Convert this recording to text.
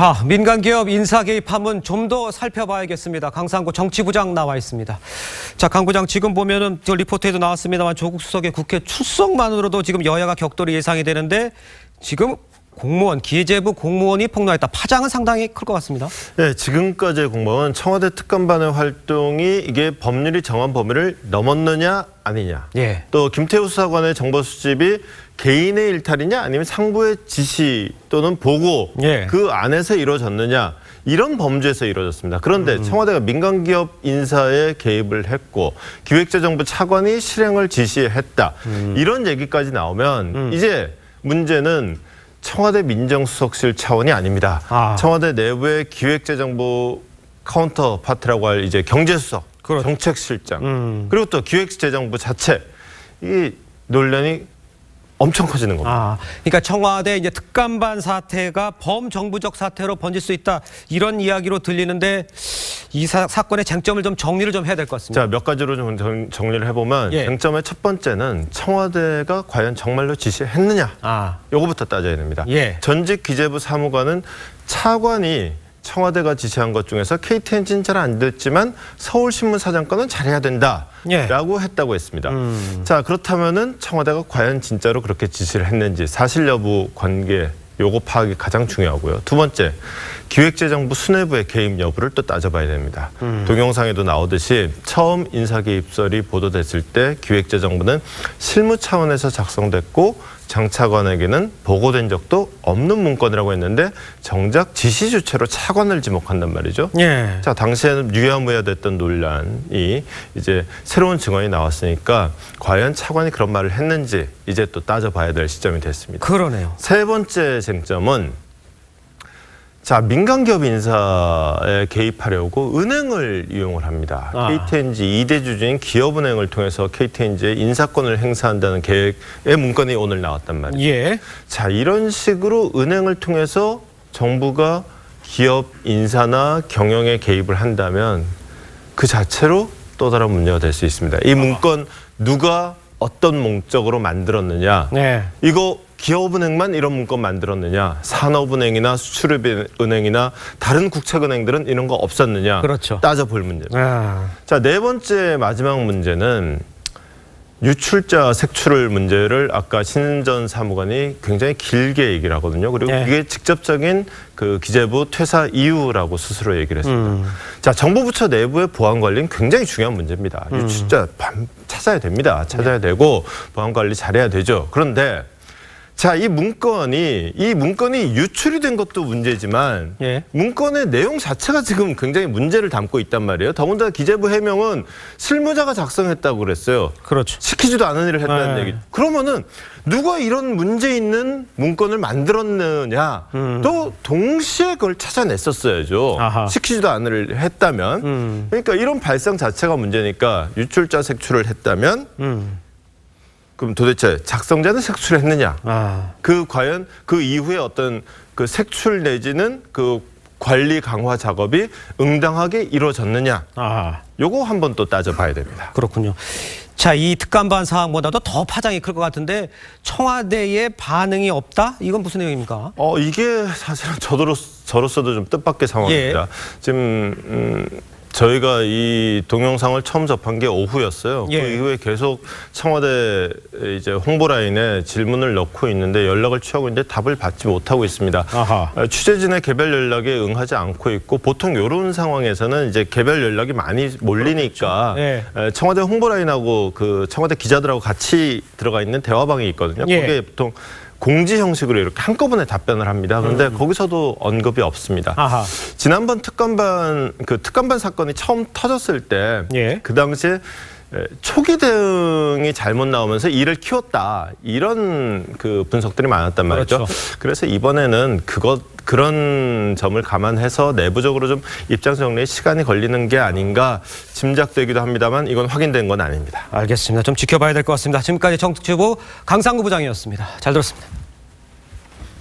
자, 민간기업 인사 개입 파문 좀 더 살펴봐야겠습니다. 강상구 정치부장 나와 있습니다. 자, 강 부장 지금 보면은 저 리포트에도 나왔습니다만 조국 수석의 국회 출석만으로도 지금 여야가 격돌이 예상이 되는데 지금 공무원, 기재부 공무원이 폭로했다. 파장은 상당히 클 것 같습니다. 네, 지금까지의 공방은 청와대 특감반의 활동이 이게 법률이 정한 범위를 넘었느냐 아니냐. 예. 또 김태우 수사관의 정보 수집이 개인의 일탈이냐 아니면 상부의 지시 또는 보고 예. 그 안에서 이루어졌느냐. 이런 범죄에서 이루어졌습니다. 그런데 청와대가 민간기업 인사에 개입을 했고 기획재정부 차관이 실행을 지시했다. 이런 얘기까지 나오면 이제 문제는 청와대 민정수석실 차원이 아닙니다. 청와대 내부의 기획재정부 카운터파트라고 할 이제 경제수석, 그렇죠. 정책실장, 그리고 또 기획재정부 자체 이 논란이 엄청 커지는 겁니다. 그러니까 청와대 이제 특감반 사태가 범정부적 사태로 번질 수 있다 이런 이야기로 들리는데 이 사건의 쟁점을 좀 정리를 좀 해야 될 것 같습니다. 자, 몇 가지로 좀 정리를 해보면 예. 쟁점의 첫 번째는 청와대가 과연 정말로 지시했느냐. 요거부터 따져야 됩니다. 예. 전직 기재부 사무관은 차관이 청와대가 지시한 것 중에서 KTNG는 잘 안 됐지만 서울신문 사장권은 잘해야 된다라고 했다고 했습니다. 자, 그렇다면은 청와대가 과연 진짜로 그렇게 지시를 했는지 사실 여부 관계 요거 파악이 가장 중요하고요. 두 번째, 기획재정부 수뇌부의 개입 여부를 또 따져봐야 됩니다. 동영상에도 나오듯이 처음 인사개입설이 보도됐을 때 기획재정부는 실무 차원에서 작성됐고 장 차관에게는 보고된 적도 없는 문건이라고 했는데 정작 지시 주체로 차관을 지목한단 말이죠. 예. 자, 당시에는 유야무야됐던 논란이 이제 새로운 증언이 나왔으니까 과연 차관이 그런 말을 했는지 이제 또 따져봐야 될 시점이 됐습니다. 그러네요. 세 번째 쟁점은 자, 민간기업 인사에 개입하려고 은행을 이용을 합니다. KTNG 2대 주주인 기업은행을 통해서 KTNG의 인사권을 행사한다는 계획의 문건이 오늘 나왔단 말이죠. 예. 자, 이런 식으로 은행을 통해서 정부가 기업 인사나 경영에 개입을 한다면 그 자체로 또 다른 문제가 될 수 있습니다. 이 문건 누가 어떤 목적으로 만들었느냐. 네. 이거 기업은행만 이런 문건 만들었느냐, 산업은행이나 수출입은행이나 다른 국책은행들은 이런 거 없었느냐. 그렇죠. 따져볼 문제입니다. 자, 네 번째 마지막 문제는 유출자 색출 문제를 아까 신전 사무관이 굉장히 길게 얘기를 하거든요. 그리고 그게 직접적인 그 기재부 퇴사 이유라고 스스로 얘기를 했습니다. 자, 정부 부처 내부의 보안 관리는 굉장히 중요한 문제입니다. 유출자 찾아야 됩니다. 찾아야 되고 보안 관리 잘해야 되죠. 그런데 자, 이 문건이 유출이 된 것도 문제지만 문건의 내용 자체가 지금 굉장히 문제를 담고 있단 말이에요. 더군다나 기재부 해명은 실무자가 작성했다고 그랬어요. 그렇죠. 시키지도 않은 일을 했다는 얘기. 그러면은 누가 이런 문제 있는 문건을 만들었느냐. 또 동시에 그걸 찾아냈었어야죠. 시키지도 않은 일을 했다면. 그러니까 이런 발상 자체가 문제니까 유출자 색출을 했다면 그럼 도대체 작성자는 색출했느냐? 그 과연 그 이후에 어떤 그 색출 내지는 그 관리 강화 작업이 응당하게 이루어졌느냐? 요거 한번 또 따져봐야 됩니다. 그렇군요. 자, 이 특감반 사항보다도 더 파장이 클 것 같은데 청와대의 반응이 없다? 이건 무슨 내용입니까? 이게 사실은 저로서도 좀 뜻밖의 상황입니다. 지금 저희가 이 동영상을 처음 접한 게 오후였어요. 그 이후에 계속 청와대 이제 홍보라인에 질문을 넣고 있는데 연락을 취하고 있는데 답을 받지 못하고 있습니다. 취재진의 개별 연락에 응하지 않고 있고 보통 이런 상황에서는 이제 개별 연락이 많이 몰리니까 청와대 홍보라인하고 그 청와대 기자들하고 같이 들어가 있는 대화방이 있거든요. 거기에 보통 공지 형식으로 이렇게 한꺼번에 답변을 합니다. 그런데 거기서도 언급이 없습니다. 지난번 특감반 사건이 처음 터졌을 때 그 당시에 초기 대응이 잘못 나오면서 일을 키웠다. 이런 그 분석들이 많았단 말이죠. 그래서 이번에는 그런 점을 감안해서 내부적으로 좀 입장 정리에 시간이 걸리는 게 아닌가 짐작되기도 합니다만 이건 확인된 건 아닙니다. 알겠습니다. 좀 지켜봐야 될 것 같습니다. 지금까지 정치부 강상구 부장이었습니다. 잘 들었습니다.